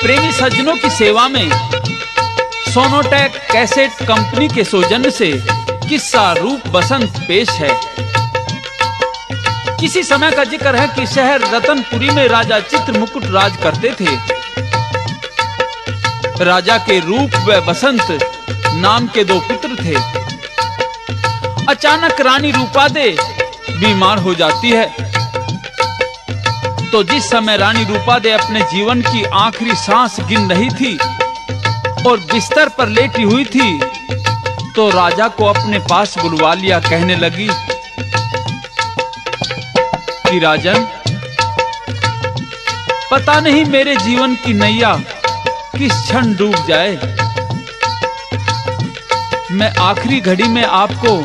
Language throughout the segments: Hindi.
प्रेमी सज्जनों की सेवा में सोनोटेक कैसेट कंपनी के सौजन्य से किस्सा रूप बसंत पेश है। किसी समय का जिक्र है कि शहर रतनपुरी में राजा चित्रमुकुट राज करते थे। राजा के रूप व बसंत नाम के 2 पुत्र थे। अचानक रानी रूपादे बीमार हो जाती है। तो जिस समय रानी रूपादे अपने जीवन की आखिरी सांस गिन रही थी और बिस्तर पर लेटी हुई थी, तो राजा को अपने पास बुलवा लिया। कहने लगी कि राजन, पता नहीं मेरे जीवन की नैया किस क्षण डूब जाए। मैं आखिरी घड़ी में आपको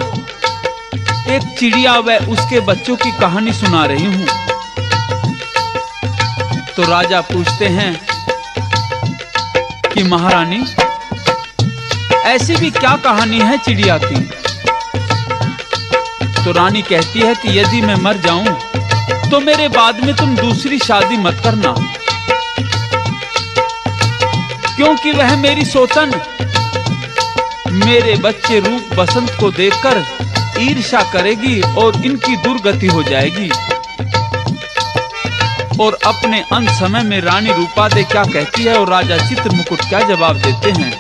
एक चिड़िया व उसके बच्चों की कहानी सुना रही हूं। तो राजा पूछते हैं कि महारानी, ऐसी भी क्या कहानी है चिड़िया की? तो रानी कहती है कि यदि मैं मर जाऊं तो मेरे बाद में तुम दूसरी शादी मत करना, क्योंकि वह मेरी सौतन मेरे बच्चे रूप बसंत को देखकर ईर्ष्या करेगी और इनकी दुर्गति हो जाएगी। और अपने अंत समय में रानी रूपादे क्या कहती है और राजा चित्रमुकुट क्या जवाब देते हैं।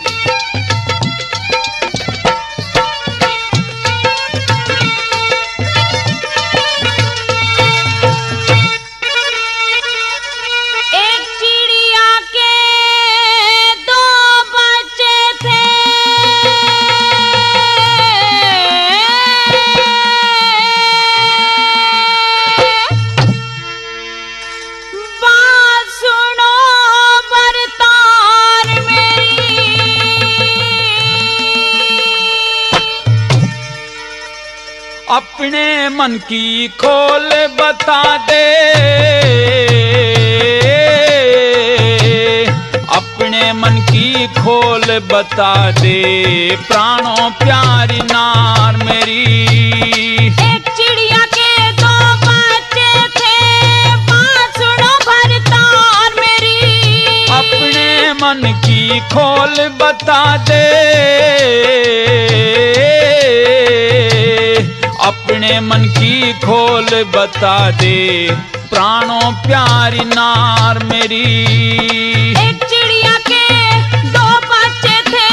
अपने मन की खोल बता दे, अपने मन की खोल बता दे, प्राणों प्यारी नार मेरी। एक चिड़िया के 2 बच्चे थे, बात सुनो भरतार मेरी। अपने मन की खोल बता दे, अपने मन की खोल बता दे, प्राणों प्यारी नार मेरी। एक चिड़िया के 2 बच्चे थे,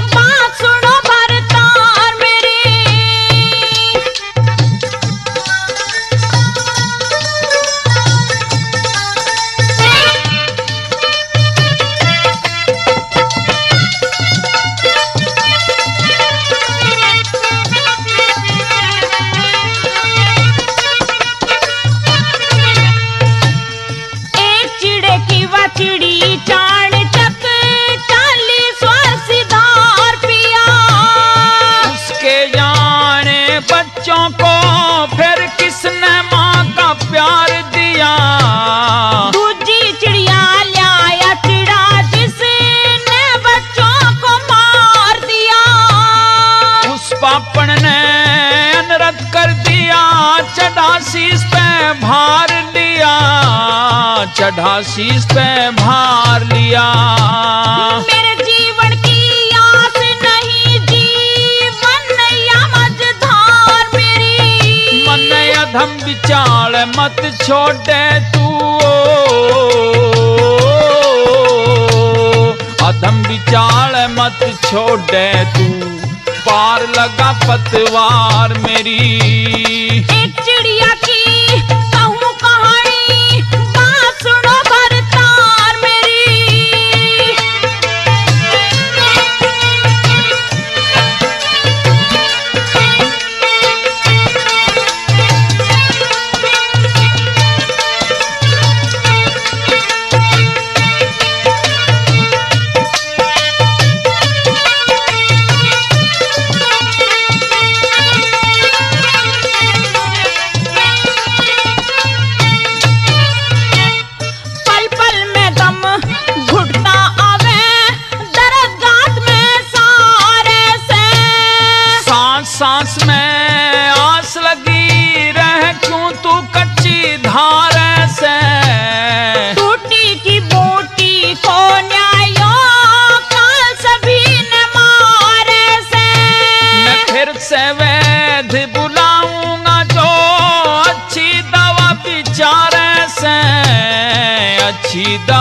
बात सुनो भरतार मेरी। चिड़ी चाण चक 40 वर्षधार पिया, उसके जाने बच्चों को फिर किसने माँ का प्यार दिया। दूजी चिड़िया लाया चिड़ा जिसने बच्चों को मार दिया। उस पापण ने अनरत कर दिया, चढ़ा शीश पे भार लिया, चढ़ा शीश पे भार लिया। मेरे जीवन की आस नहीं, जीवन नैया मझधार मेरी। मन अधम विचार मत छोड़े तू, अधम विचार मत छोड़े तू, पार लगा पतवार मेरी। एक चिड़िया की कहूँ कहानी, बात सुनो भरतार मेरी।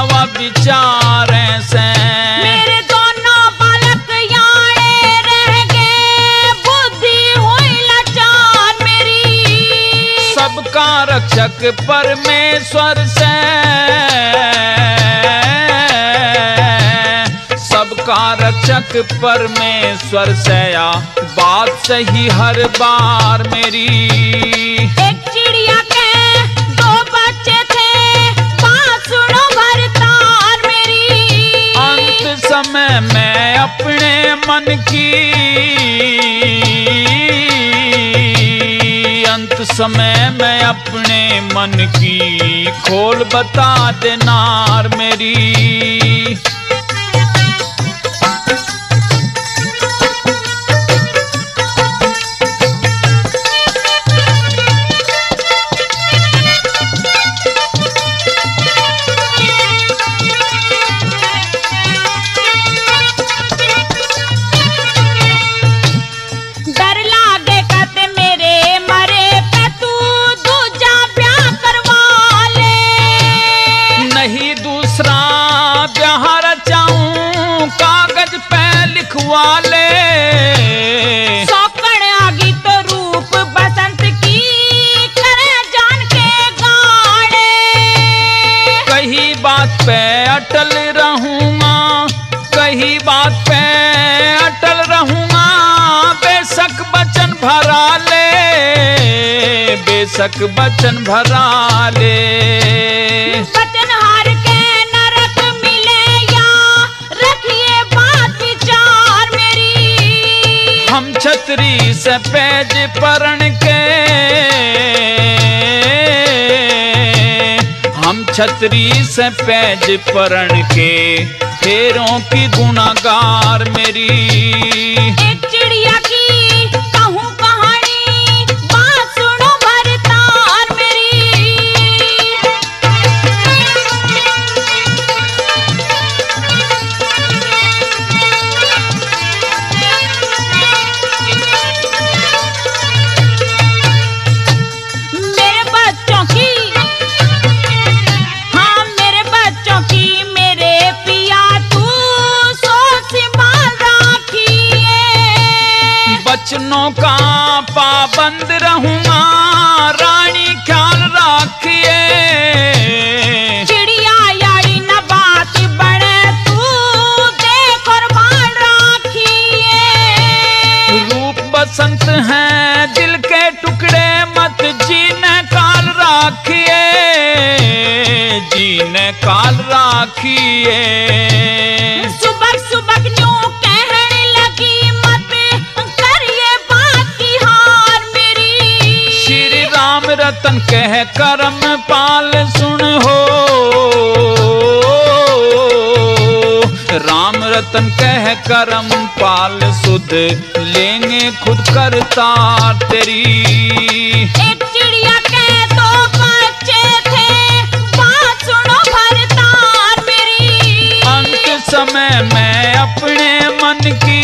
वा विचारे से। मेरे दोनों बालक यारे रह गए, बुद्धि हुई लाचार मेरी। सबका रक्षक परमेश्वर से, सबका रक्षक परमेश्वर से या बात सही हर बार मेरी। एक चिड़िया के दो बच्चे थे, बात सुनो भरतार मेरी। अंत समय में अपने मन की, अंत समय में अपने मन की खोल बता देनार मेरी। डर लागे कत मेरे मरे पे तू दूजा ब्याह करवा ले। नहीं दूसरा ब्याह रचाऊं, कागज पे लिखवा ले। सौकड़ आगी तो रूप बसंत की, करे जान के गाड़े। कही बात पे अटल रहूंगा, कही बात पे अटल रहूंगा। बेशक बचन भरा ले, बेशक बचन भरा ले। बचन हार के नरक मिले या रखिए बात विचार मेरी। हम छतरी से पेज परण के, हम छतरी से पेज परण के फेरों की गुनागार मेरी। एक चिड़िया की कहूँ कहानी, बात सुनो भरतार मेरी। मेरे बच्चों की, हाँ मेरे बच्चों की मेरे पिया तू सोच संभाल राखिए। बचनों का पाबंद रहूंगा, रानी ख्याल राखिए। चिड़िया यारी न बात बड़े तू देख और भाल राखिए। रूप बसंत है दिल के टुकड़े, मत जीने काल राखिए, जीने काल राखिए। सुबह सुबह न्यू कहने लगी, मत करिए बात की हार मेरी। श्री राम रतन कह करम पाल सुन हो, राम रतन कह करम पाल सुध लेंगे खुद करतार तेरी। एक चिड़िया के दो बच्चे थे, बात सुनो भरतार मेरी। अंत समय में अपने मन की,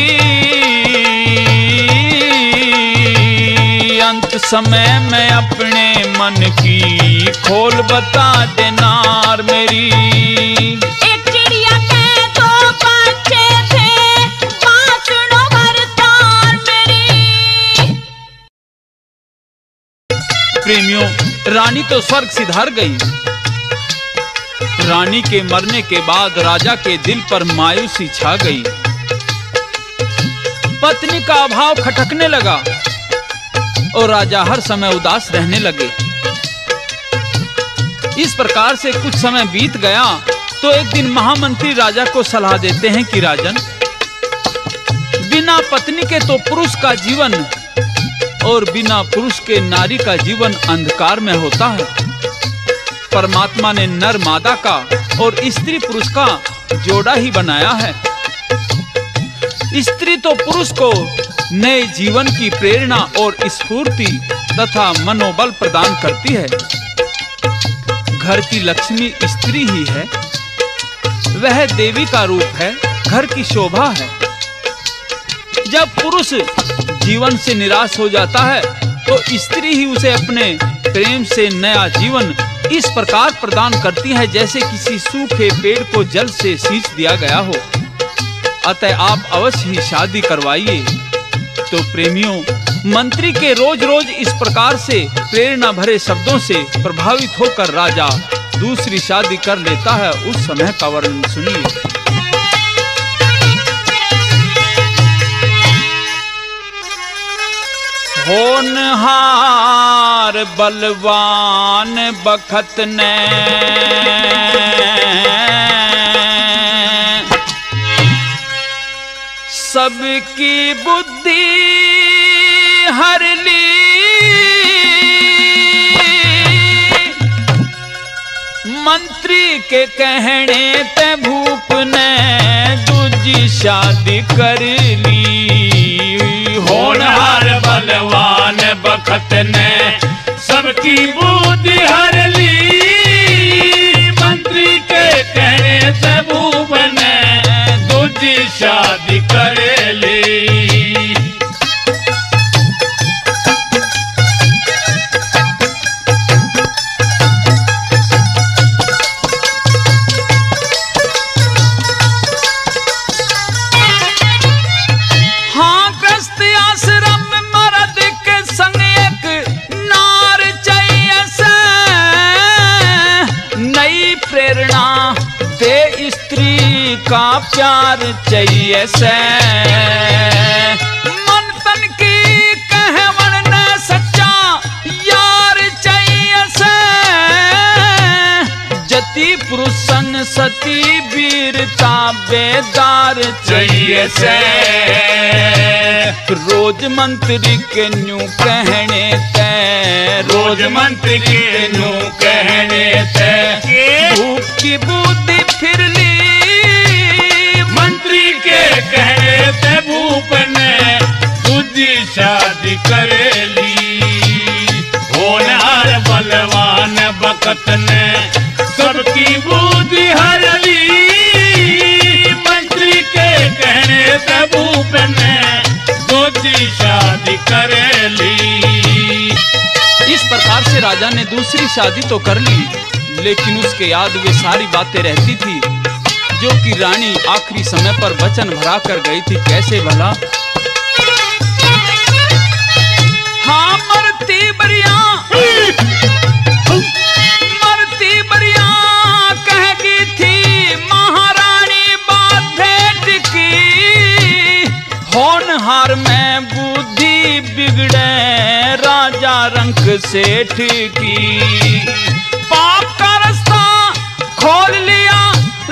अंत समय में अपने मन की खोल बता देनार मेरी। एक चिड़िया के दो बच्चे थे, बात सुनो भरतार मेरी। प्रेमियों, रानी तो स्वर्ग सिधार गई। रानी के मरने के बाद राजा के दिल पर मायूसी छा गई। पत्नी का अभाव खटकने लगा और राजा हर समय उदास रहने लगे। इस प्रकार से कुछ समय बीत गया तो एक दिन महामंत्री राजा को सलाह देते हैं कि राजन, बिना पत्नी के तो पुरुष का जीवन और बिना पुरुष के नारी का जीवन अंधकार में होता है। परमात्मा ने नर मादा का और स्त्री पुरुष का जोड़ा ही बनाया है। स्त्री तो पुरुष को नए जीवन की प्रेरणा और स्फूर्ति तथा मनोबल प्रदान करती है। घर की लक्ष्मी स्त्री ही है, वह देवी का रूप है, घर की शोभा है। जब पुरुष जीवन से निराश हो जाता है तो स्त्री ही उसे अपने प्रेम से नया जीवन इस प्रकार प्रदान करती है जैसे किसी सूखे पेड़ को जल से सींच दिया गया हो। अतः आप अवश्य ही शादी करवाइए। तो प्रेमियों, मंत्री के रोज रोज इस प्रकार से प्रेरणा भरे शब्दों से प्रभावित होकर राजा दूसरी शादी कर लेता है। उस समय का वर्णन सुनिए। होनहार बलवान बखत ने सबकी बुद्धि हर ली, मंत्री के कहने ते भूप ने दूजी शादी कर ली। होनहार बलवान बखत ने सबकी बुद्धि हर ली, मंत्री के कहने से भूप ने दूजी शादी कर ली। का प्यार चाहिए से मन तन की कहवन न सच्चा यार चाहिए से, जति पुरुष संग सती वीरता बेदार चाहिए से। रोज मंत्री के न्यू कहने ते, रोज मंत्री के न्यू कहने ते भूप की बुद्धि फिर ली, मंत्री के कहने से भूप ने दूजी शादी कर ली। होनहार बलवान बखत ने सबकी बुद्धि हर ली, मंत्री के कहने से भूप ने दूजी शादी कर ली। इस प्रकार से राजा ने दूसरी शादी तो कर ली, लेकिन उसके याद वे सारी बातें रहती थी जो कि रानी आखिरी समय पर वचन भरा कर गई थी। कैसे भला? हाँ मरती बरिया कह थी महारानी बात भेंट की, होनहार में बुद्धि बिगड़े राजा रंक सेठ की, पाप का रास्ता खोल लिया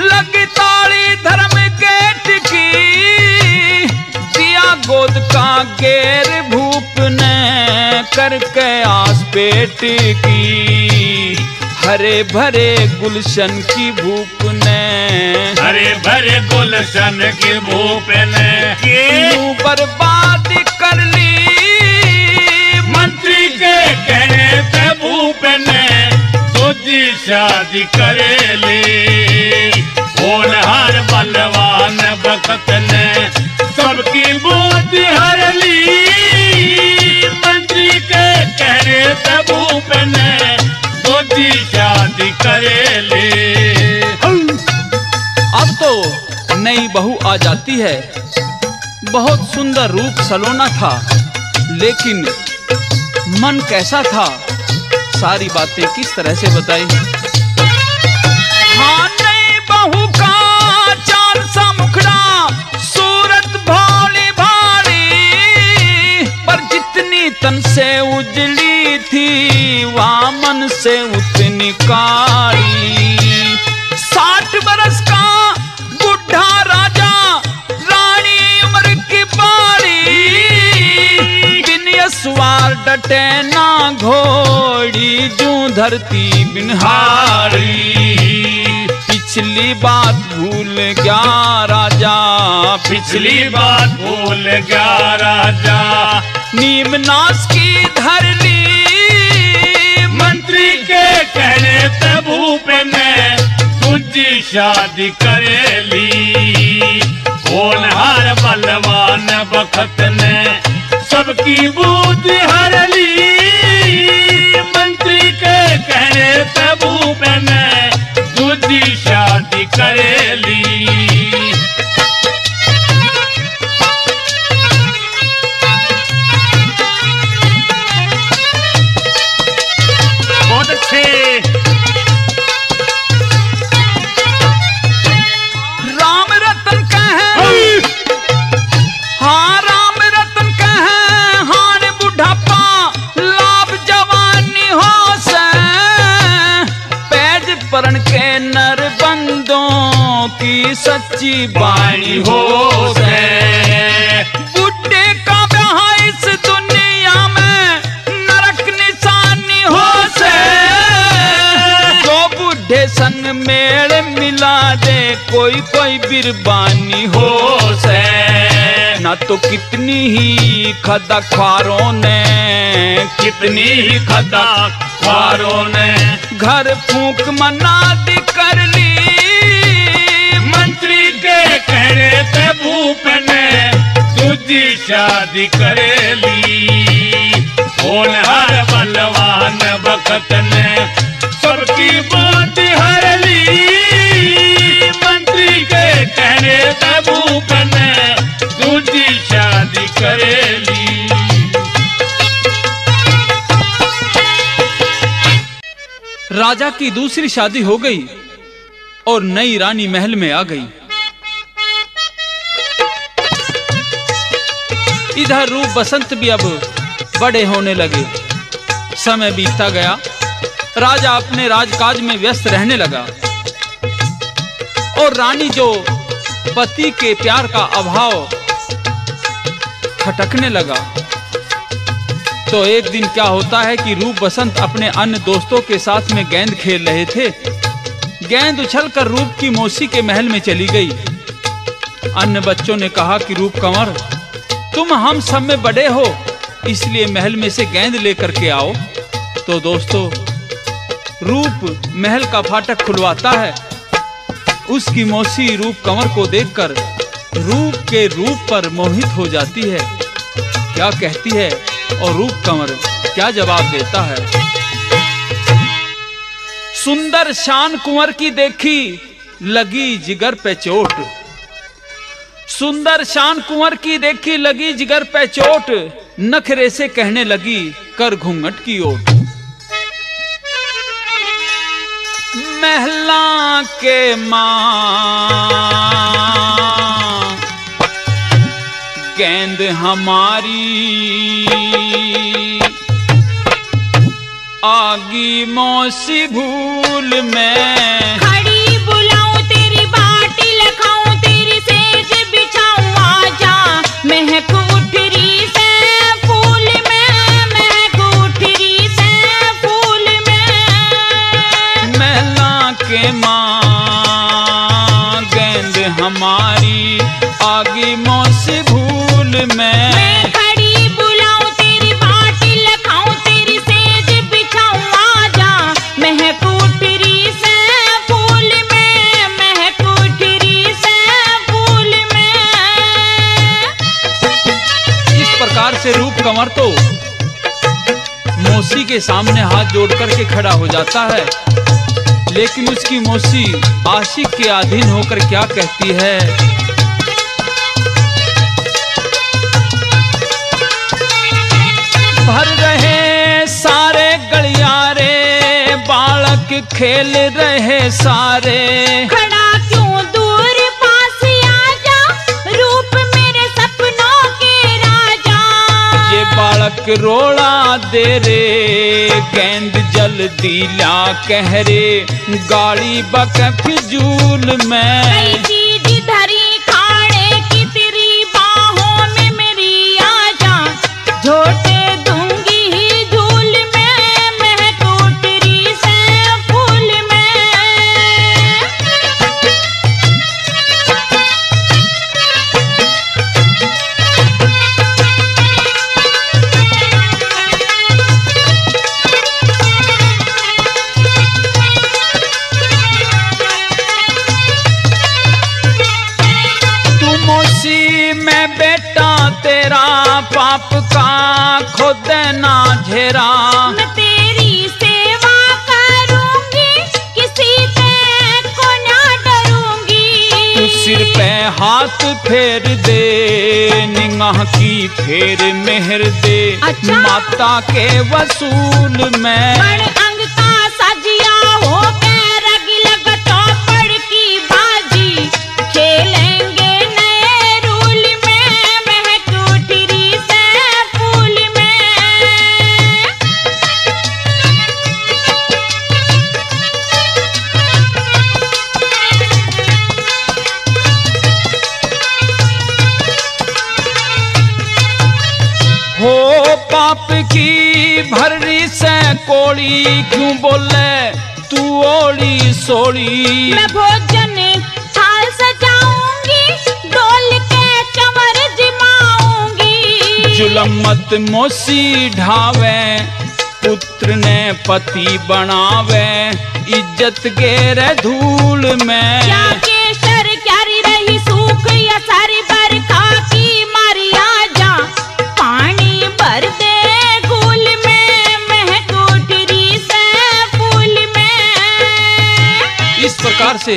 लगी ताली धर्म गेट की, दिया गोद का गेर भूप ने करके आस पेट की, हरे भरे गुलशन की भूप ने, हरे भरे गुलशन की भूप ने बर्बाद कर ली, मंत्री के कहने से भूप ने दूजी शादी कर ली। होनहार बलवान बखत ने सबकी बुद्धि हर ली, मंत्री के कहने से भूप ने दूजी शादी कर ली। अब तो नई बहू आ जाती है। बहुत सुंदर रूप सलोना था, लेकिन मन कैसा था, सारी बातें किस तरह से बताई। हाँ नई बहू का चाल सा मुखड़ा, सूरत भोली भाली, पर जितनी तन से उजली थी वहाँ मन से उतनी काली। 60 बरस का बुढ़ा राजा, रानी उम्र की बारी, बिन सवार डटे ना घोड़ी, जूं धरती बिनहारी। पिछली बात भूल गया राजा, पिछली बात भूल गया राजा, नीमनास की धर ली, मंत्री के कहने से भूप ने दूजी शादी कर ली। होनहार बलवान बखत ने सबकी बुद्धि हर ली, मंत्री के कहने ते भूपन दूजी शादी करेली। बहुत अच्छे। राम रतन कहे, हाँ राम रतन कहे, हान बुढ़ापा लाभ जवानी हो से, पैज परण के नर बंदों की सच्ची बाणी हो से, बुढ़े का ब्याह इस दुनिया में नरक निशानी हो से, जो बुढ़े संग मेल मिला दे कोई कोई बिरबानी हो से, ना तो कितनी ही खदा ख्वारों ने, कितनी ही खदा ख्वारों ने घर फूंक मनादी कर ली, मंत्री के कहने ते भूपन दूजी शादी करेली। होनहार बलवान बखत ने सबकी बात हर ली, मंत्री के कहने ते भूपन दूजी शादी करेली। राजा की दूसरी शादी हो गई और नई रानी महल में आ गई। इधर रूप बसंत भी अब बड़े होने लगे। समय बीतता गया, राजा अपने राजकाज में व्यस्त रहने लगा और रानी जो पति के प्यार का अभाव खटकने लगा। तो एक दिन क्या होता है कि रूप बसंत अपने अन्य दोस्तों के साथ में गेंद खेल रहे थे। गेंद उछलकर रूप की मौसी के महल में चली गई। अन्य बच्चों ने कहा कि रूप कंवर, तुम हम सब में बड़े हो, इसलिए महल में से गेंद लेकर के आओ। तो दोस्तों, रूप महल का फाटक खुलवाता है। उसकी मौसी रूप कंवर को देखकर रूप के रूप पर मोहित हो जाती है। क्या कहती है और रूप कंवर क्या जवाब देता है? सुंदर शान कुंवर की देखी लगी जिगर पे चोट, सुंदर शान कुंवर की देखी लगी जिगर पे चोट, नखरे से कहने लगी कर घूंघट की ओट। महला के मां गेंद हमारी आगी मौसी भूल में, खड़ी बुलाऊं तेरी बाटी लखाऊं तेरी सेज बिछाऊं आजा, महक उठरी से फूल में, महक उठरी से फूल में। महला के मां गेंद हमारी आगी मौसी भूल में, मैं खड़ी बुलाऊं तेरी बाटी लखाऊं तेरी सेज बिछाऊं आजा, महक उठरी से फूल में, महक उठरी से फूल में। इस प्रकार से रूप कंवर तो मौसी के सामने हाथ जोड़ करके खड़ा हो जाता है। लेकिन उसकी मौसी आशिक के अधीन होकर क्या कहती है? भर रहे सारे गलियारे बालक खेल रहे सारे, खड़ा क्यों दूर पास आजा, रूप मेरे सपनों के राजा। ये बालक रोड़ा दे रे गेंद जल्दी ला कह रे, गाड़ी बक फिजूल में। कई चीज धरी खाने की तेरी बाहों में मेरी आजा, झोटे दूंगी ही झूल में, महक उठरी से फूल में। मैं बेटा तेरा पाप का खुद ना झेरा, मैं तेरी सेवा का पे हाथ फेर दे, निगाह की फेर मेहर दे। अच्छा? माता के वसूल में बड़ अंग का सजिया हो के रग लग चौपड़ की बाजी, खेलेंगे नए रूल में महक उठरी से फूल में। हो पाप की भर्री से कोड़ी, क्यों बोले तू ओड़ी सोड़ी। मैं भोजन थाल सजाऊंगी, डोल के चंवर जिमाऊंगी। जुलम मत मोसी ढावे, पुत्र ने पति बनावे, इज्जत गेरे धूल में। क्या केसर क्यारी रही सूख या सारी बरखा की मारी आजा, पानी भर दे गूल में महक उठरी से फूल में। इस प्रकार से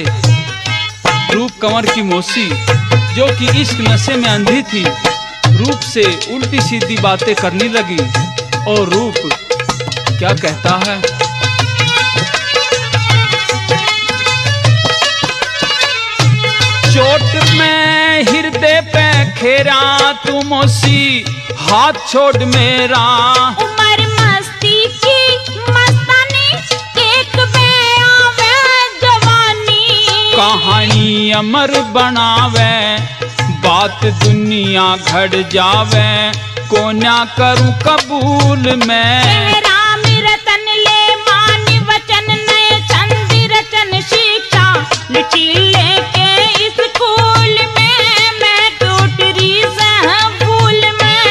रूप कंवर की मौसी, जो कि इश्क नशे में अंधी थी, रूप से उल्टी सीधी बातें करने लगी। और रूप क्या कहता है? चोट में हृदय पे खेरा, तू मौसी हाथ छोड़ मेरा। उमर मस्ती की मस्तानी, एक आवे जवानी। कहानी अमर बनावे, बात दुनिया घड़ जावे, को ना करूं कबूल मैं। राम रतन ले मान वचन, नए छंद रचन शिक्षा, लचीले के स्कूल में मैं टूटरी सह फूल में।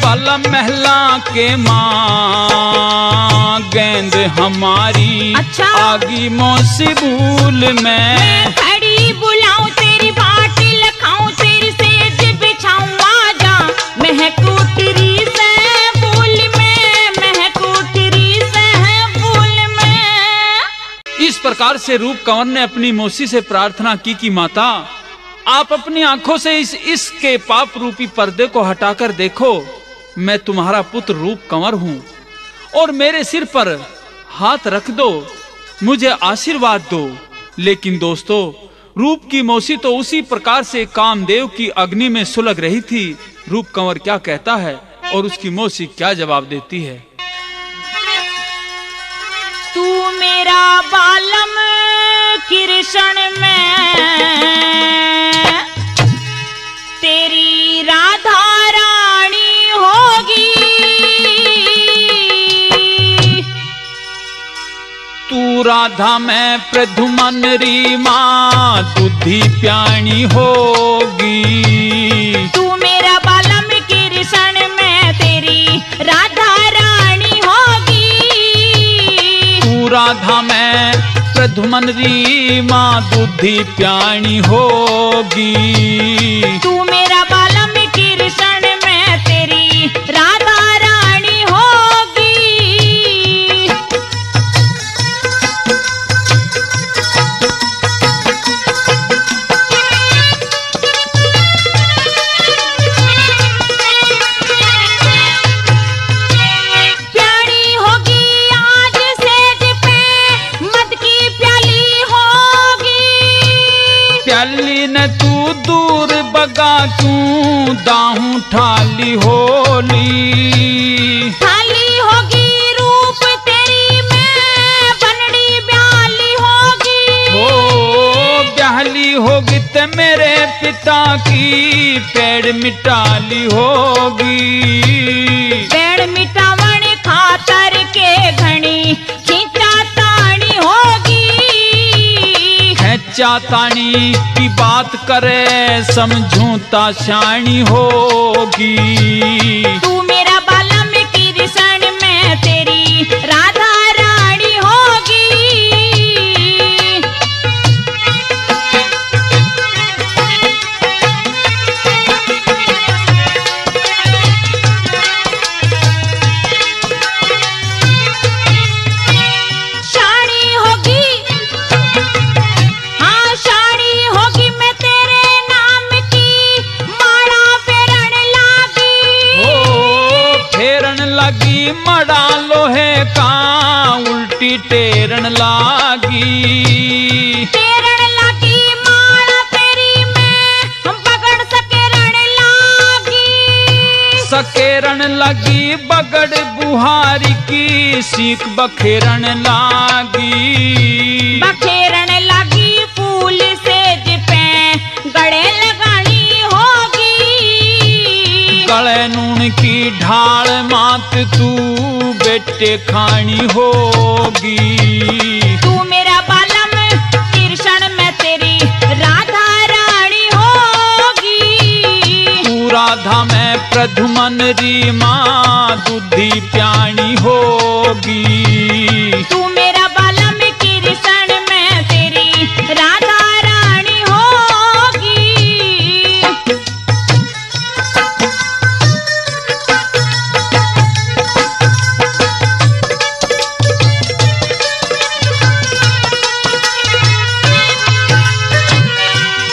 बल महला के माँ गेंद हमारी, अच्छा? आगी मौसी भूल में। मैं खड़ी बुलाऊं तेरी बाटी लखाऊं, तेरी सेज बिछाऊं आजा, महक उठरी से फूल में महक उठरी से फूल में। इस प्रकार से रूप कंवर ने अपनी मौसी से प्रार्थना की कि माता, आप अपनी आंखों से इस इश्क के पाप रूपी पर्दे को हटाकर देखो। मैं तुम्हारा पुत्र रूप कंवर हूँ और मेरे सिर पर हाथ रख दो, मुझे आशीर्वाद दो। लेकिन दोस्तों, रूप की मौसी तो उसी प्रकार से कामदेव की अग्नि में सुलग रही थी। रूप कंवर क्या कहता है और उसकी मौसी क्या जवाब देती है? तू मेरा बालम कृष्ण में, तेरी राधा रानी होगी। तू राधा में प्रधुमन री माँ, दूधी प्याणी होगी। तू मेरा बालम कृष्ण में, तेरी राधा रानी होगी। तू राधा में प्रधुमन री माँ, दूधी प्याणी होगी। तू मेरा बालम कृष्ण में, तेरी राधा रानी होगी। प्यारी होगी आज सेज पे, मद की प्याली होगी। प्याली न तू दूर बगा, तू दाहू ठाली होली। थाली होगी रूप तेरी में, बनड़ी ब्याली होगी। हो ब्याहली होगी ते मेरे पिता की, पेड़ मिटाली होगी। पेड़ मिटावण खातर के घनी खींचा तानी होगी। खेचा तानी की बात करे, समझूं ता शानी होगी। तू मेरा बालम कृष्ण में, तेरी राधा रानी होगी। शानी होगी, हाँ शानी होगी मैं तेरे टेरन लागी, टेरन लागी माला तेरी में बगड़ सकेरण लागी, सकेरण लगी बगड़ बुहारी की सीख बखेरन लागी, बखेरन लागी फूल सेज पे गले लगानी होगी, गले नून की ढाल मात तू बेटे खानी होगी, तू मेरा बालम कृष्ण में तेरी राधा रानी होगी, तू राधा में प्रधुमन री माँ दूधी प्याणी होगी, तू मेरा बालम कृष्ण में तेरी राधा रानी होगी।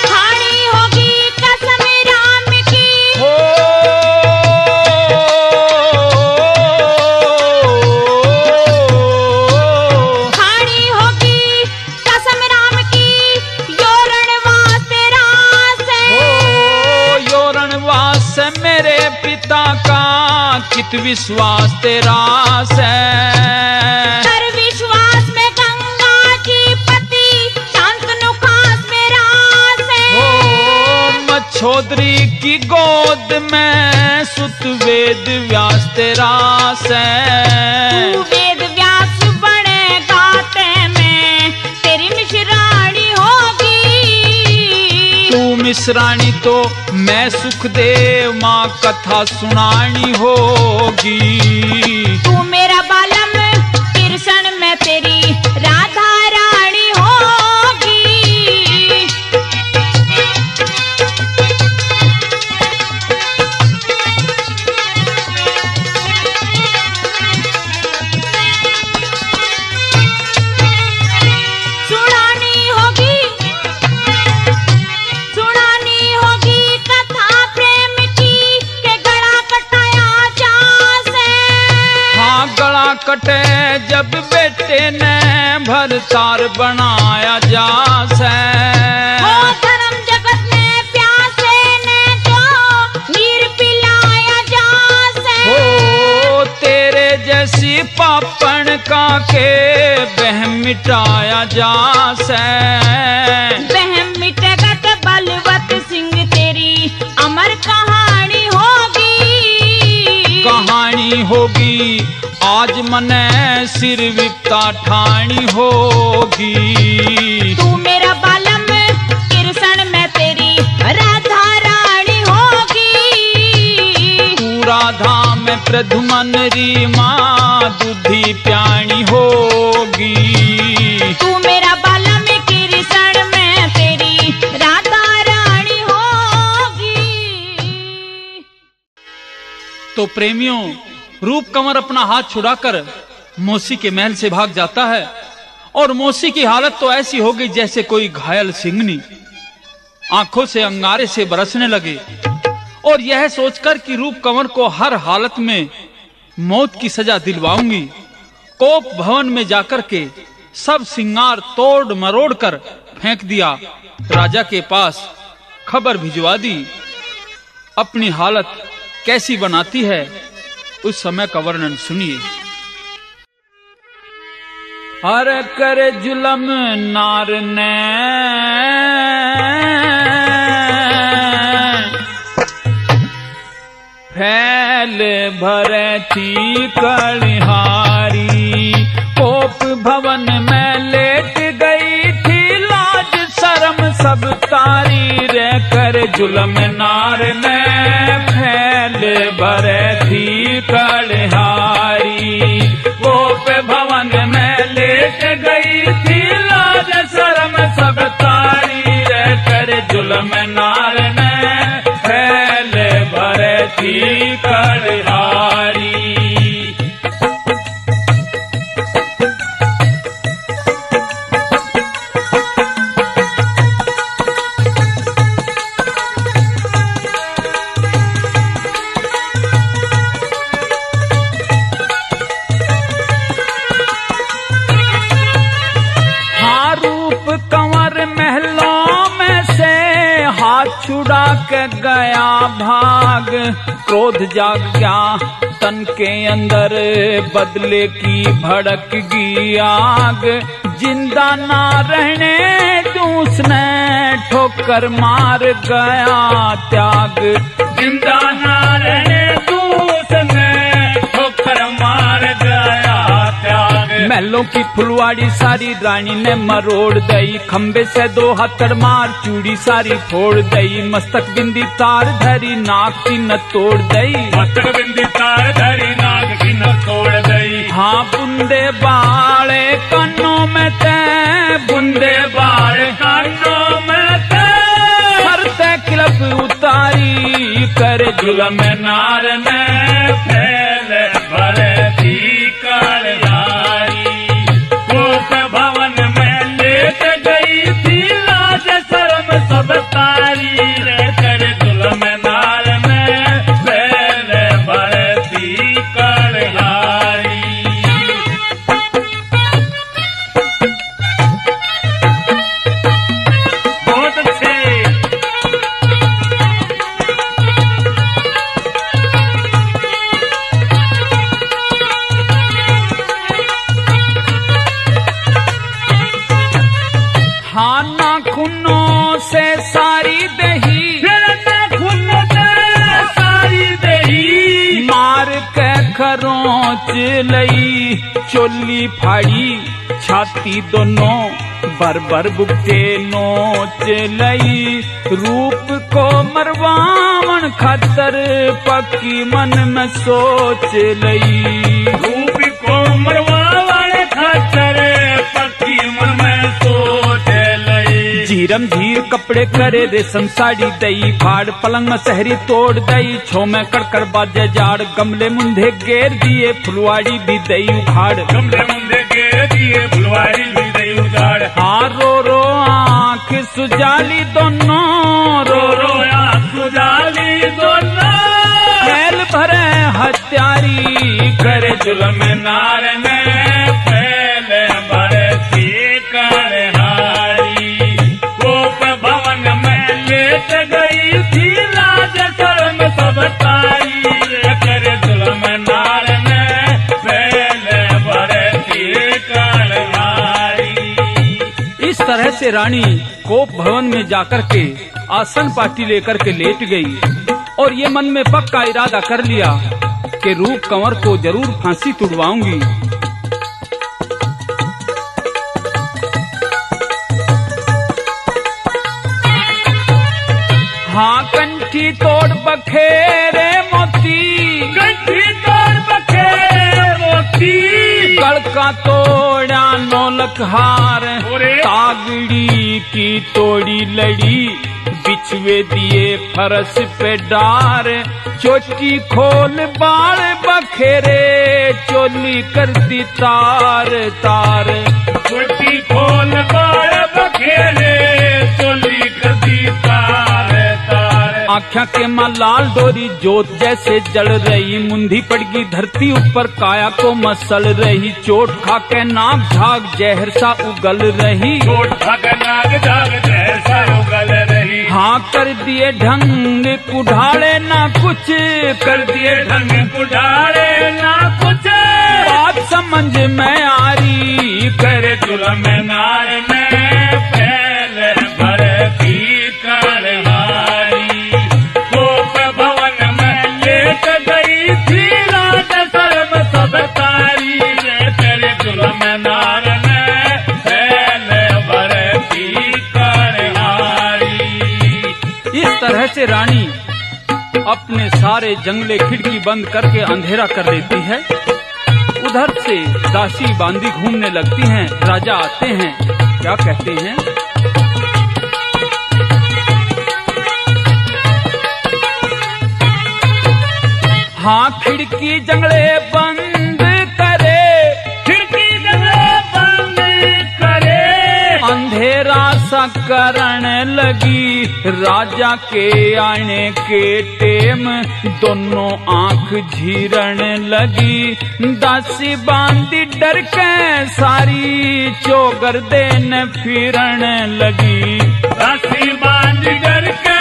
खानी होगी कसम राम की, हो खानी होगी कसम राम की यो रणवास तेरा से, यो रणवास है मेरे पिता का कित विश्वास तेरा से, कर विश्वास में गंगा जी पति शांतनु खास मेरा से, हो मच्छोदरी की गोद में सुत वेद व्यास तेरा से, तू वेद व्यास बने गाते में तेरी मिश्राणी होगी, तू मिश्राणी तो मैं सुखदेव माँ कथा सुनानी होगी, तू मेरा बालम कृष्ण में तेरी राधा रानी होगी। सुनानी होगी, सुनानी होगी कथा प्रेम की के गला कटाया जासे, हाँ गला कटे जब बेटे ने भरतार बनाया जासे, ओ धर्म जगत में प्यासे ने जो नीर पिलाया जासे, हो तेरे जैसी पापन का के बहम मिटाया जासे, बहम मिटगत बलवत सिंह तेरी अमर कहानी होगी, कहानी होगी आज मने सिर विपता ठानी होगी, तू मेरा बालम कृष्ण में तेरी राधा रानी होगी, तू राधा में प्रधुमन री माँ दूधी प्याणी होगी, तू मेरा बालम कृष्ण में तेरी राधा रानी होगी। तो प्रेमियों रूप कंवर अपना हाथ छुड़ाकर मौसी के महल से भाग जाता है और मौसी की हालत तो ऐसी हो गई जैसे कोई घायल सिंगनी, आंखों से अंगारे से बरसने लगे और यह सोचकर कि रूप कंवर को हर हालत में मौत की सजा दिलवाऊंगी, कोप भवन में जाकर के सब सिंगार तोड़ मरोड़ कर फेंक दिया, राजा के पास खबर भिजवा दी। अपनी हालत कैसी बनाती है उस समय का वर्णन सुनिए। हर कर जुलम नार ने फैल भरे थी कलिहारी, कोप भवन में लेट गई थी लाज शर्म सब तारी रे, कर जुलम नार ने फैल भरे थी कलिहारी, कोप भवन में लेट गई थी लाज शर्म सब तारी रे, कर जुलम नार ने फैल भरे थी कलिहारी। छुड़ा के गया भाग, क्रोध जाग गया तन के अंदर, बदले की भड़कगी आग। जिंदा ना रहने दूं उसने ठोकर मार गया त्याग। जिंदा ना रहने दूं उसने ठोकर मार गया त्याग। महलों की फुलवाड़ी सारी रानी ने मरोड़ दई, खंबे से 2 हथड़ मार चूड़ी सारी फोड़ दई। मस्तक बिंदी तार धरी नाक की न तोड़ दई, मस्तक बिंदी तार धरी नाक की न तोड़ दई। हाँ बुंदे बाले कानों में ते, बुंदे बाल कानों में ते, करते क्लब उतारी कर जुल्म नार ने फैले भरे थी कालधारी। कोप भवन में लेट गई थी लाज शर्म सब तारी रे, कर जुल्म नार में फैले भरे थी कालधारी। बहुत अच्छे। हाँ नाखूनों से सारी दही, नाखूनों से सारी दही, मार के खरोंच लई। चोली फाड़ी छाती दोनों, बर बुके नोच लई। रूप को मरवावन खातर पक्की मन में सोच लई। रूप को मरवावन खातर पक्की मन में सोच लई। झीरम झीर कपड़े करे रेशम साड़ी दई, फाड़ पलंग में सहरी तोड़ दई। छो में कड़कड़ बाजे जाड़, गमले मुंधे गेर दिए फुलवाड़ी भी दई उखाड़। गमले मुंदे के दिए फुलवाड़ी भी दई उजाड़। हाँ रो रो आँख सुजाली दोनों, रो रो आँख सुजाली दोनों, फैल भरे हत्यारी करे जुल्म नार ने फैले भरे थी कालधारी। कोप भवन में लेट गई थी लाज शर्म सब तारी रे, करे जुल्म नार ने फैले भरे थी कालधारी। इस तरह से रानी कोप भवन में जाकर के आसन पाटी लेकर के लेट गई और ये मन में पक्का इरादा कर लिया कि रूप कंवर को जरूर फांसी तुड़वाऊंगी। हाँ कंठी तोड़ बखेरे मोती, कंठी तोड़ बखेरे मोती, गड़का तोड़ा नौलख हार। तागड़ी की तोड़ी लड़ी, बिछवे दिए फरस पे डार। चोटी खोल बाल बखेरे, चोली कर दी तार तार। चोटी खोल बाल बखेरे, चोली कर दी तार तार। आँखों के माँ लाल डोरी जोत जैसे जल रही, मुंधी पड़गी धरती ऊपर काया को मसल रही। चोट खा के नाक झाग जहर सा उगल रही, चोट खा के नाक झाग जहर सा उगल रही। हाँ कर दिए ढंग कुढ़ाड़े ना कुछ, कर दिए ढंग कुढ़ाड़े ना कुछ। बात समझ में आ रही, करे जुल्म नार में फैले भरे थी कालधारी। कोप भवन में लेट गई थी लाज शर्म सब तारी रे, करे जुल्म नार में फैले भरे थी कालधारी। इस तरह से रानी अपने सारे जंगले खिड़की बंद करके अंधेरा कर देती है। उधर से दासी बांदी घूमने लगती हैं। राजा आते हैं, क्या कहते हैं? हाँ खिड़की जंगले बंद करे, खिड़की जंगले बंद करे। अंधेरा सा करण लगी, राजा के आने के टेम दोनों आंख झीरण लगी। दासी बांदी डर के सारी चौगर देन फिरण लगी। दासी बांदी डर के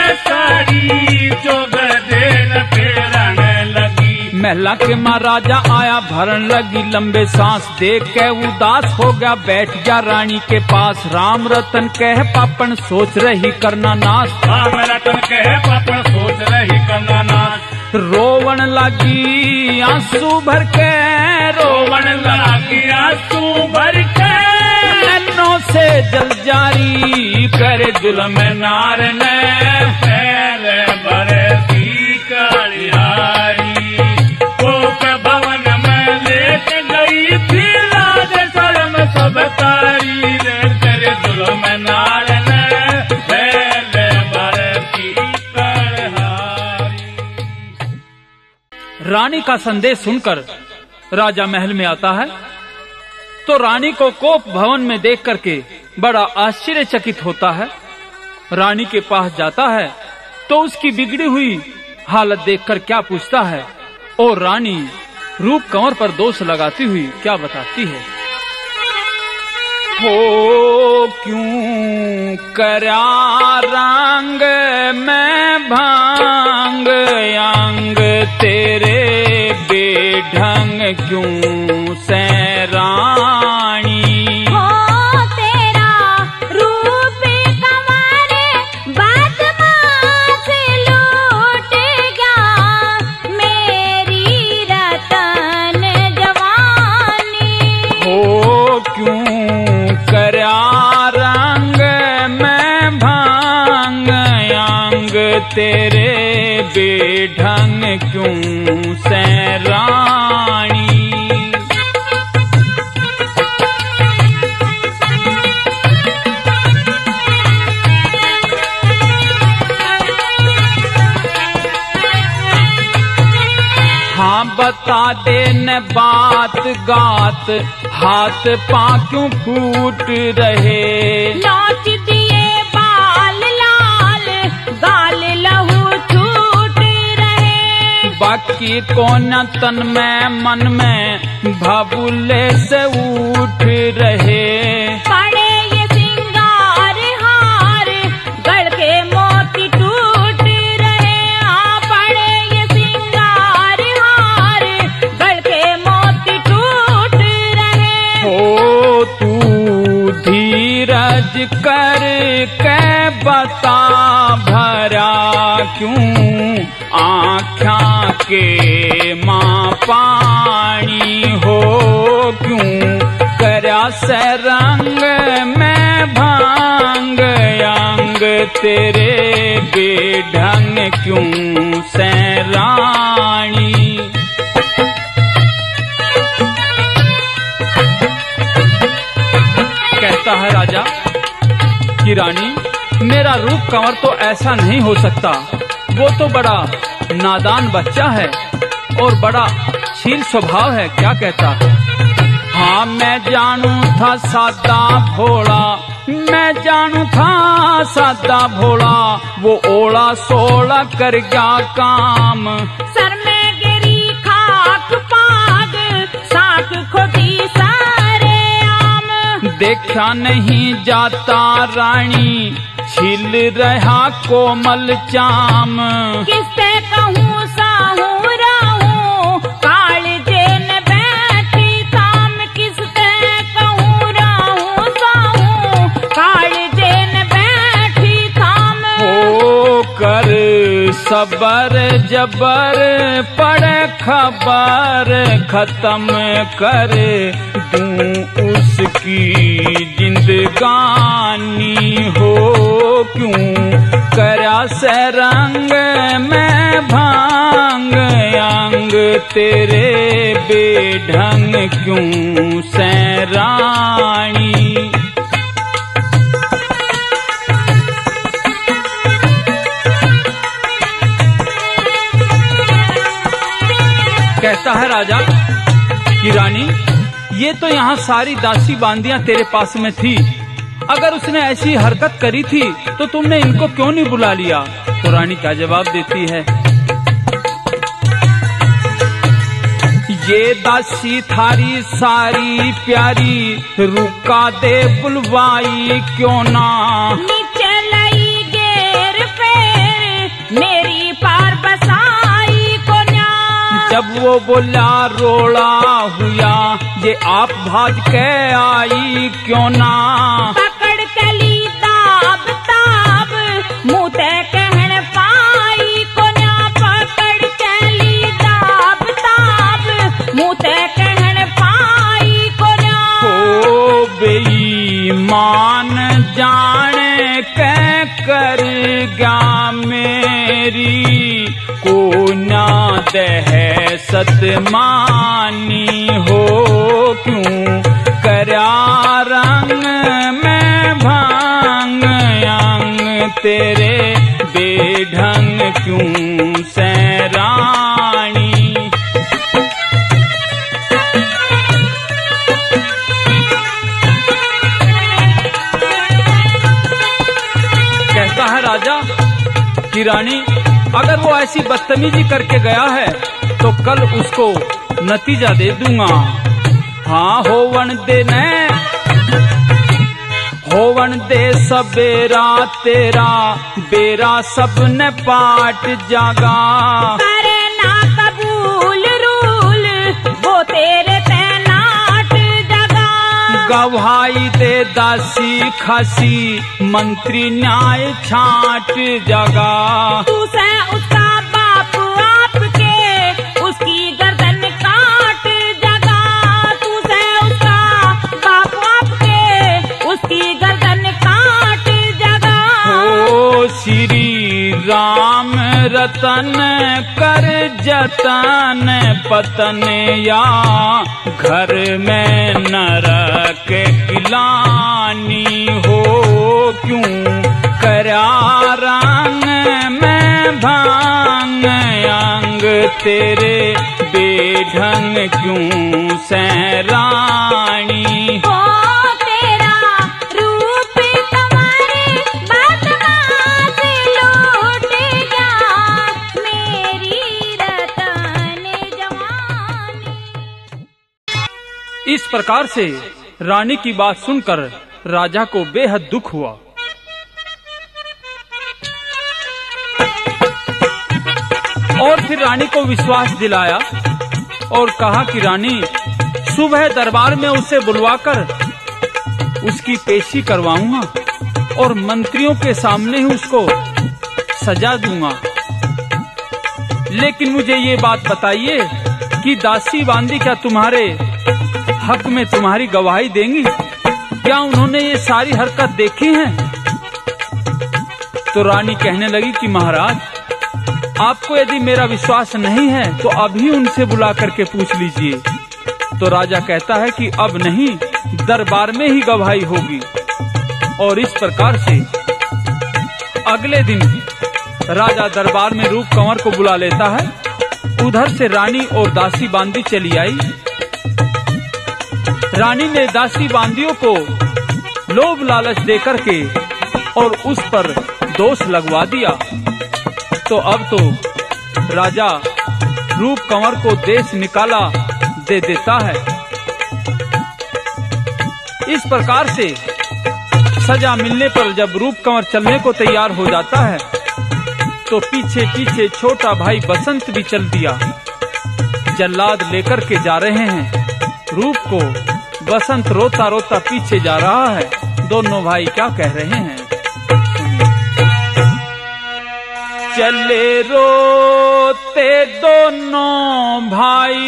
महला के महाराजा आया, भरन लगी लंबे सांस, देख के उदास हो गया, बैठ गया रानी के पास। राम रतन कह पापन सोच रही करना नाश, राम रतन कह पापन सोच रही करना नाश। रोवन लगी आंसू भर के, रोवन लगी आंसू भर के, नैनों से जल जारी करे जुल्म नार ने, पहले बरसी कालियारी, कोप भवन में लेके गई थी लाज शर्म सब तारी रे, तेरे जुल्म नार ने पहले बरसी कालियारी। रानी का संदेश सुनकर राजा महल में आता है तो रानी को कोप भवन में देख करके बड़ा आश्चर्यचकित होता है। रानी के पास जाता है तो उसकी बिगड़ी हुई हालत देखकर क्या पूछता है, और रानी रूप कंवर पर दोष लगाती हुई क्या बताती है। हो क्यों करा रंग में भांग, अंग तेरे बेढंग क्यों से रानी। हो तेरा रूप कंवर बदमाश लूट गया मेरी रतन जवानी। हो क्यों करा रंग में भांग, अंग तेरे बेढंग क्यों से रानी। हाँ बता दे न बात गात, हाथ पांव क्यों फूट रहे। नोच दिए बाल लाल, गाल लहू छूट रहे। बाकी कौन तन में मन में भबुले से उठ रहे। पड़े ये सिंगार हार, गढ़ के मोती टूट रहे। हाँ पड़े ये सिंगार हार, गढ़ के मोती टूट रहे। हो तू धीरज कर के बता, भरा क्यों आँखा के माँ पानी। हो क्यों करा से रंग में भांग, अंग तेरे बेढंग क्यों से रानी। कहता है राजा कि रानी मेरा रूप कंवर तो ऐसा नहीं हो सकता, वो तो बड़ा नादान बच्चा है और बड़ा शील स्वभाव है। क्या कहता है। हाँ मैं जानू था सादा भोला, मैं जानू था सादा भोला, वो ओला सोला कर गया काम। सर में गिरी खाक पाग, साख खोदी सारे आम। देखा नहीं जाता रानी, छिल रहा कोमल चाम। किससे कहूँ साहू राहू, काल जेन बैठी थाम। किससे कहूँ राहू साहू, काल जेन बैठी थाम। हो कर सबर जबर पड़े खबर, खत्म कर दूं उसकी जिंदगानी। हो क्यों करा से रंग में भांग, अंग तेरे बेढंग क्यों से रानी। कहता है राजा कि रानी ये तो यहाँ सारी दासी बांदियां तेरे पास में थी, अगर उसने ऐसी हरकत करी थी तो तुमने इनको क्यों नहीं बुला लिया। तो रानी क्या जवाब देती है। ये दासी थारी सारी प्यारी, रुका दे बुलवाई क्यों ना। नीचे लाई गेर फेर, मेरी पार बसाई को न्या। जब वो बोला रोड़ा हुआ, ये आप भाज के आई क्यों ना। पकड़ के ली ताब ताब, मुँह ते कहन पाई को ना। पकड़ के ली ताब ताब, मुँह ते कहन पाई को ना। हो बेईमान जाने कै कर गया मेरी, को ना दह सतमानी हो। क्यों करया रंग में भांग अंग तेरे, बेढंग क्यों सैरानी। कहता है राजा कि रानी, अगर वो ऐसी बदतमीजी करके गया है तो कल उसको नतीजा दे दूंगा। हाँ होवन दे सबेरा तेरा, बेरा सबने पाट जागा। करे ना कबूल रूल, वो तेरे तैनाट जगा। गवाही दे दासी खासी, मंत्री न्याय छाट जगा। तू से उसका बाप आपके, उसकी गर्दन काट जगा। तू से उसका बाप आपके, उसकी गर्दन काट जगा। हो श्री राम रतन कर जतन पतन, या घर में नरक गिलानी हो। क्यों करया रंग में भांग अंग तेरे, बेढंग क्यों सैरानी। ओ तेरा रूप तुम्हारे बदमाश लूट गया, मेरी रतन जवानी। इस प्रकार से रानी की बात सुनकर राजा को बेहद दुख हुआ। और फिर रानी को विश्वास दिलाया और कहा कि रानी, सुबह दरबार में उसे बुलवाकर उसकी पेशी करवाऊंगा और मंत्रियों के सामने ही उसको सजा दूंगा। लेकिन मुझे ये बात बताइए कि दासी बांदी क्या तुम्हारे हक में तुम्हारी गवाही देंगी? क्या उन्होंने ये सारी हरकत देखी है? तो रानी कहने लगी कि महाराज, आपको यदि मेरा विश्वास नहीं है तो अभी उनसे बुला करके पूछ लीजिए। तो राजा कहता है कि अब नहीं, दरबार में ही गवाही होगी। और इस प्रकार से अगले दिन राजा दरबार में रूप कंवर को बुला लेता है। उधर से रानी और दासी बांदी चली आई। रानी ने दासी बांदियों को लोभ लालच देकर के और उस पर दोष लगवा दिया। तो अब तो राजा रूप कंवर को देश निकाला दे देता है। इस प्रकार से सजा मिलने पर जब रूप कंवर चलने को तैयार हो जाता है तो पीछे पीछे छोटा भाई बसंत भी चल दिया। जल्लाद लेकर के जा रहे हैं रूप को। बसंत रोता रोता पीछे जा रहा है। दोनों भाई क्या कह रहे हैं? चले रोते दोनों भाई,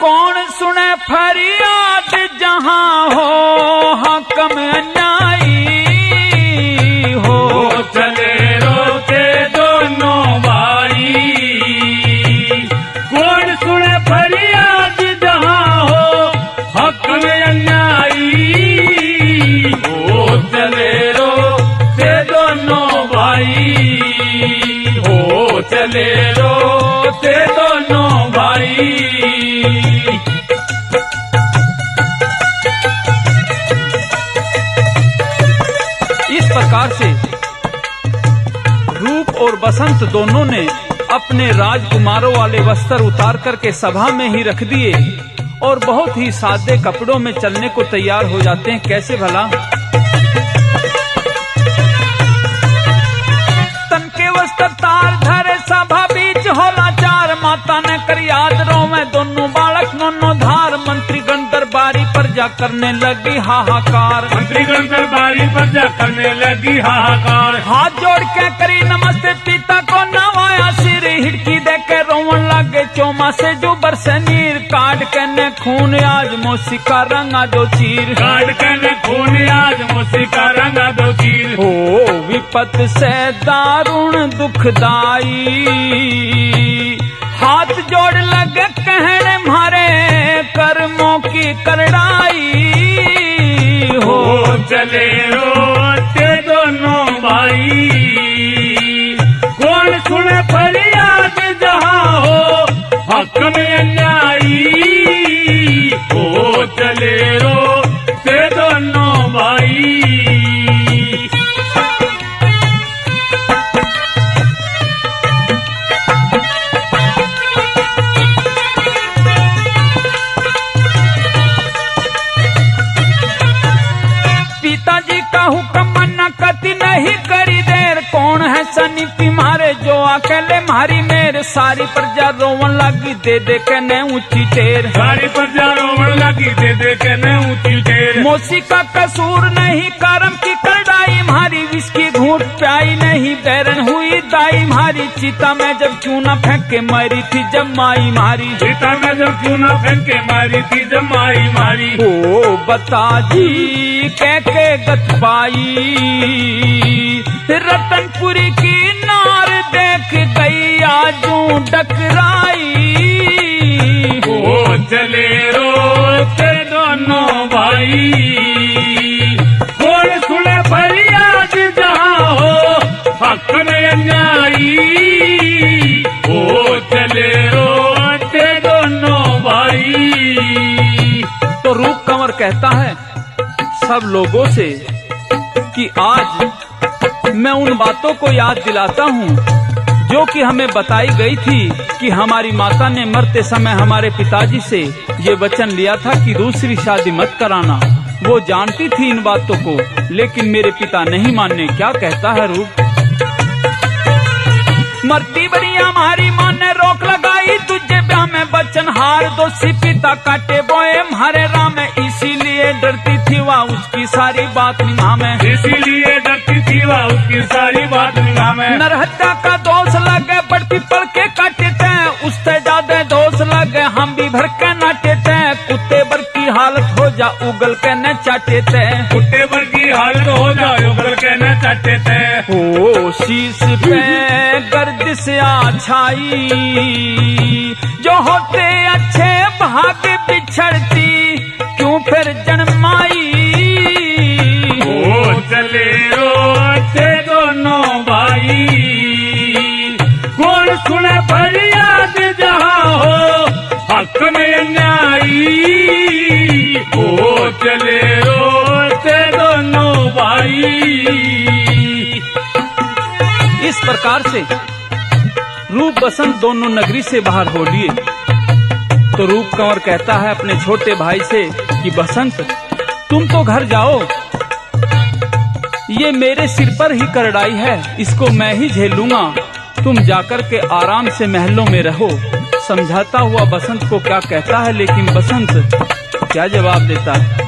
कौन सुने फरियाद जहां हो हकम अन्यायी हो। चले रोते दोनों भाई, कौन सुने फरियाद जहां हो हकम अन्यायी हो। चले रोते दोनों भाई हो, चले रोते दोनों भाई। इस प्रकार से रूप और बसंत दोनों ने अपने राजकुमारों वाले वस्त्र उतार करके सभा में ही रख दिए और बहुत ही सादे कपड़ों में चलने को तैयार हो जाते हैं। कैसे भला? करतार धरे सभा बीच होला चार, माता ने कर याद रोवे दोनों बालक नोनो धार। मंत्रीगण दरबारी प्रजा करने लगी हाहाकार, मंत्रीगण दरबारी प्रजा करने लगी हाहाकार। हाथ जोड़ के करी नमस्ते पिता को नवाया सिर, हिड़की दे के रोवन लगे चोमा से जो बरसे नीर। काट के ने खून आज मौसी का रंगा दो चीर, काट के ने खून आज मौसी का रंगा दो चीर। हो विपत से दारुण दुखदाई, हाथ जोड़ लगे कहने मारे कर्मों की करड़ाई। हो चले रोते दोनों भाई, कौन सुने फरियाद जहाँ हो हक में अन्यायी। हो चले रोते दोनों भाई। पिताजी का हुक्म न कति नहीं करी देर, कौन है सनीति मारे जो अकेले मारी मेरे। सारी प्रजा रोवन लगी दे दे के ने ऊंची टेर, सारी प्रजा रोवन लगी दे दे के ने ऊंची टेर। मौसी का कसूर नहीं करम की करड़ाई मारी, विस्की घूट प्याई नहीं बैरन हुई दाई मारी। चिता में जब चूना फेंक के मारी थी जब माई मारी, चिता में जब चूना फेंक के मारी थी जब माई मारी। ओ बता जी कह के गत पाई, रतनपुरी की नार देख गई आजू डकराई। ओ चले रोते दोनों भाई, कौन सुने फरियाद जहाँ हो हक में अन्यायी। ओ चले रोते दोनों भाई। तो रूप कंवर कहता है सब लोगों से कि आज मैं उन बातों को याद दिलाता हूँ जो कि हमें बताई गई थी कि हमारी माता ने मरते समय हमारे पिताजी से ये वचन लिया था कि दूसरी शादी मत कराना। वो जानती थी इन बातों को, लेकिन मेरे पिता नहीं माने। क्या कहता है रूप, मरती बड़ी हमारी माँ ने रोक लगाई, तुझे ब्याह में बचन हार दोषी पिता काटे बोए मारे राम। इसीलिए डरती थी वह उसकी सारी बात निभा में, इसीलिए डरती थी वह उसकी सारी बात निभा में। नरहत्या का दोष लगे बड़ पिपल के काटे थे, उससे ज्यादा दोष लगे हम भी भर के नाटे थे। कुत्ते भर की हालत हो जा उगल के न चाटे थे, कुत्ते भर की हालत हो जा उगल के न चाटे थे। हो शीश पे गर्दिश आछाई, जो होते अच्छे भाग्य बिछड़ती क्यों फिर जन्माई। ओ चले रोते दोनों भाई, कौन सुने फरियाद जहाँ हो हक में अन्यायी। ओ चले रोते दोनों भाई। इस प्रकार से रूप बसंत दोनों नगरी से बाहर हो लिए। तो रूप कंवर कहता है अपने छोटे भाई से कि बसंत तुम तो घर जाओ, ये मेरे सिर पर ही करड़ाई है, इसको मैं ही झेलूंगा। तुम जाकर के आराम से महलों में रहो। समझाता हुआ बसंत को क्या कहता है, लेकिन बसंत क्या जवाब देता है।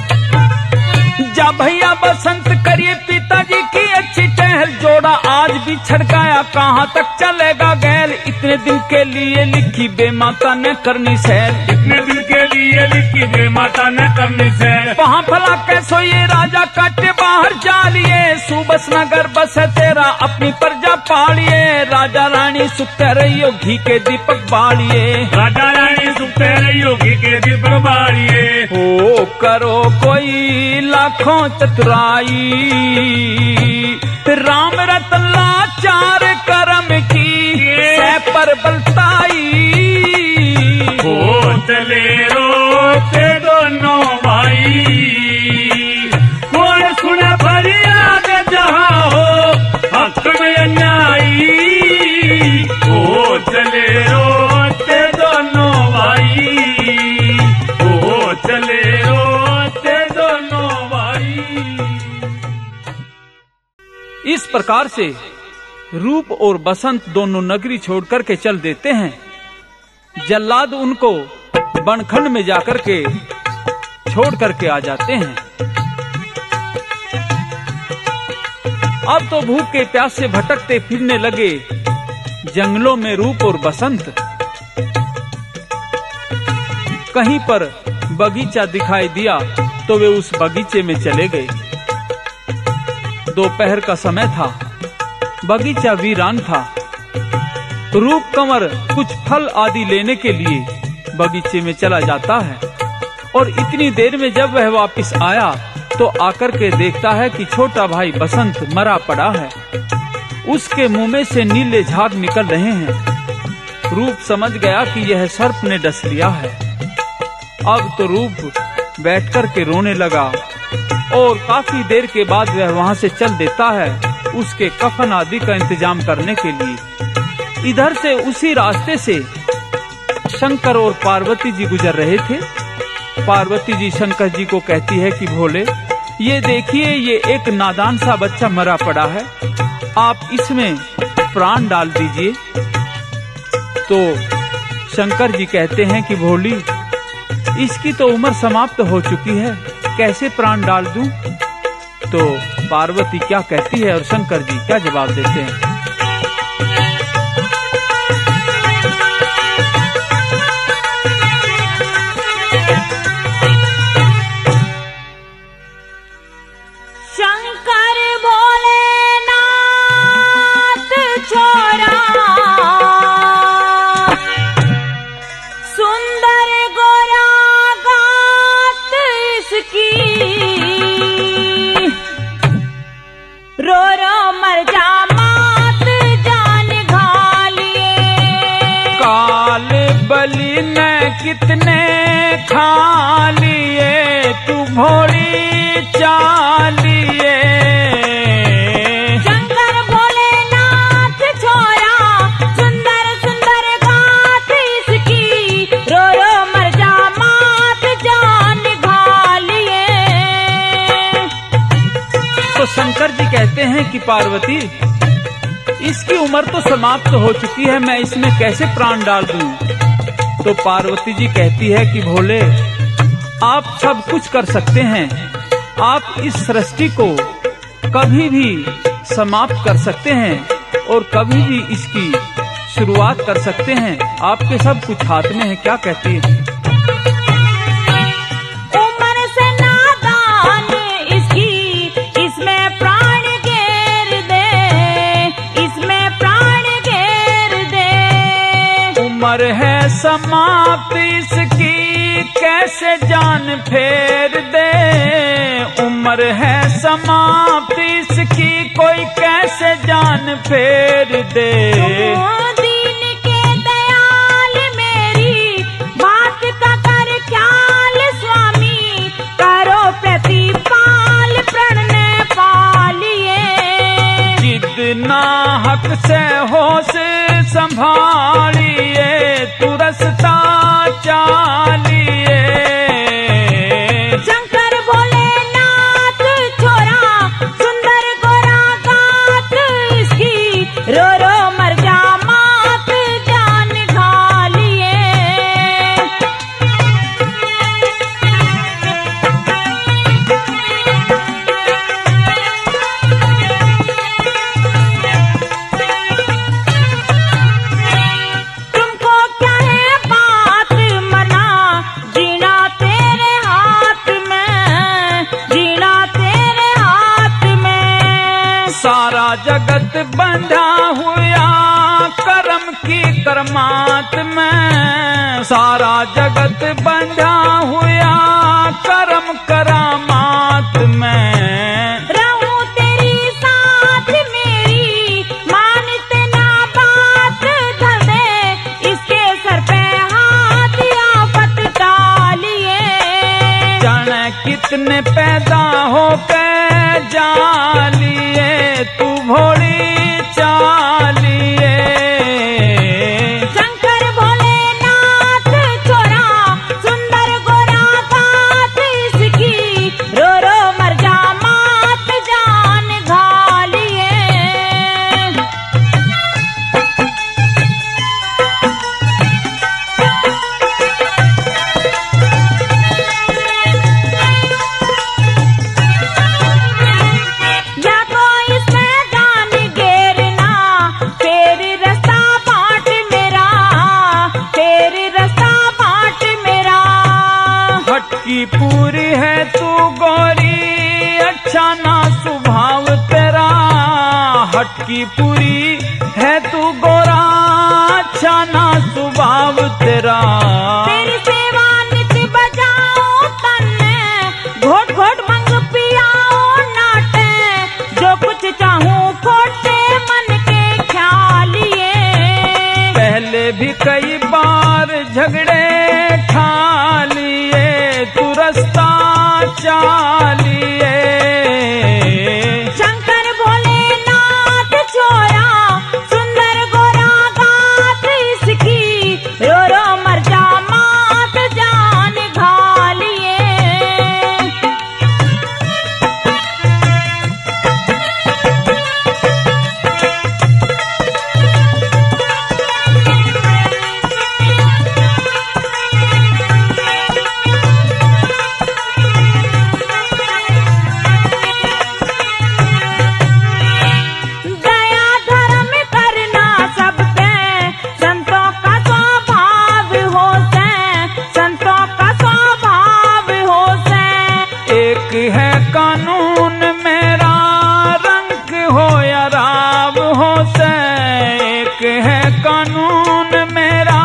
जा भैया बसंत करिए पिताजी की अच्छी टहल, जोड़ा आज भी छड़काया कहाँ तक चलेगा गैल। इतने दिन के लिए लिखी बेमाता ने करनी सैर, इतने दिन के लिए लिखी बेमाता ने करनी सैर। वहाँ भला कैसो ये राजा काटे बाहर जा लिए, सुबस नगर बस है तेरा अपनी प्रजा पालिए। राजा रानी सुखते रहियो घी के दीपक बालिए, राजा रानी सुखते रहियो घी के दीपक बालिए। हो करो कोई लाखों चतुराई, राम रतन लाचार करम की सह पर बलताई। हो चले रोते दोनों भाई, कौन सुने फरियाद जहाँ हो हक में अन्यायी। हो चले रोते दोनों भाई, हो चले रोते दोनों भाई। इस प्रकार से रूप और बसंत दोनों नगरी छोड़कर के चल देते हैं। जल्लाद उनको बनखंड में जाकर के छोड़ करके आ जाते हैं। अब तो भूख के प्यास से भटकते फिरने लगे जंगलों में रूप और बसंत। कहीं पर बगीचा दिखाई दिया तो वे उस बगीचे में चले गए। दोपहर का समय था, बगीचा वीरान था। रूप कंवर कुछ फल आदि लेने के लिए बगीचे में चला जाता है और इतनी देर में जब वह वापस आया तो आकर के देखता है कि छोटा भाई बसंत मरा पड़ा है। उसके मुंह में से नीले झाग निकल रहे हैं। रूप समझ गया कि यह सर्प ने डस लिया है। अब तो रूप बैठकर के रोने लगा और काफी देर के बाद वह वहां से चल देता है उसके कफन आदि का इंतजाम करने के लिए। इधर से उसी रास्ते से शंकर और पार्वती जी गुजर रहे थे। पार्वती जी शंकर जी को कहती है कि भोले, ये देखिए, ये एक नादान सा बच्चा मरा पड़ा है, आप इसमें प्राण डाल दीजिए। तो शंकर जी कहते हैं कि भोली, इसकी तो उम्र समाप्त हो चुकी है, कैसे प्राण डाल दूं? तो पार्वती क्या कहती है और शंकर जी क्या जवाब देते हैं? कितने खा लिए तू भोली चालिए। शंकर भोलेनाथ छोरा सुंदर सुंदर गाथ इसकी, रो रो मर जा मात जान खा लिए। तो शंकर जी कहते हैं कि पार्वती, इसकी उम्र तो समाप्त हो चुकी है, मैं इसमें कैसे प्राण डाल दूं? तो पार्वती जी कहती है कि भोले, आप सब कुछ कर सकते हैं, आप इस सृष्टि को कभी भी समाप्त कर सकते हैं और कभी भी इसकी शुरुआत कर सकते हैं, आपके सब कुछ हाथ में है। क्या कहती है? उम्र से नादान इसकी, इसमें प्राण घेर दे, इसमें प्राण घेर दे। उम्र है समाप्त इसकी, कैसे जान फेर दे। उम्र है समाप्त इसकी, कोई कैसे जान फेर दे। दीन के दयाल मेरी बात का कर ख्याल स्वामी, करो प्रतिपाल प्रण ने पालिए। जितना हक से होश संभालिए, तू रस्ता चालिए। शंकर भोलेनाथ छोरा सुंदर गोरा गाथ इसकी, रो रो मर जा मात जान खा लिए। तुमको क्या है बात मना, जीना तेरे हाथ में, जीना तेरे हाथ में। सारा जगत बंधा हुआ कर्म की करमात में, सारा जगत बंधा हुआ कर्म करामात में। रहूं तेरी साथ मेरी, मानते ना बात धर दे, इसके सर पे हाथ आफत डालिए। जाने कितने पैदा हो के जालिए, तू भोली चालिए। शंकर भोलेनाथ छोरा सुंदर गोरा गाथ इसकी, रो रो मर जा मात जान खा लिए। की पूरी है तू गोरा, अच्छा ना स्वभाव तेरा। तेरी सेवा नित बजाओ तन्ने, घोट घोट मंग पियाओ नाटे, जो कुछ चाहूं खोटे मन के ख्याल ये। पहले भी कई बार झगड़े ठा लिए, तू रास्ता चालिए। शंकर भोलेनाथ छोरा, सुंदर गोरा गात इसकी, रो रो मर जा मात जान घालिए। दया धर्म करना सबके, संतों का स्वभाव हो से, संतों का स्वभाव हो से। एक है कानून मेरा, रंग हो या राव हो से। एक है कानून मेरा,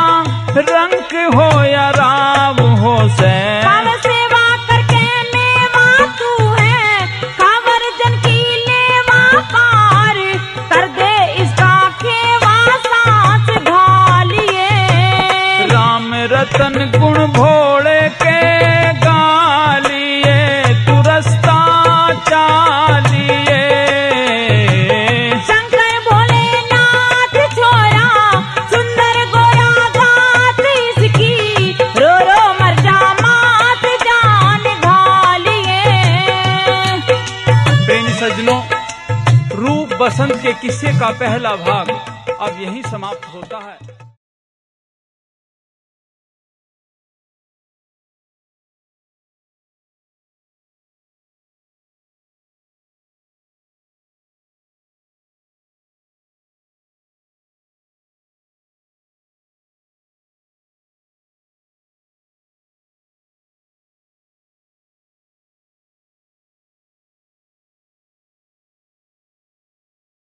रंग हो या राव हो से। पाव सेवा करके मेवा तू है, कांवर जन की लेवा पार, कर दे इसका खेवा सांस ढालिए। राम रतन गुण भोले के गालिए, तू रास्ता चालिए। शंकर भोलेनाथ छोरा, सुंदर गोरा गात इसकी, रो रो मर जा मात जान घालिए। प्रेमी सज्जनों, रूप बसंत के किस्से का पहला भाग अब यहीं समाप्त होता है।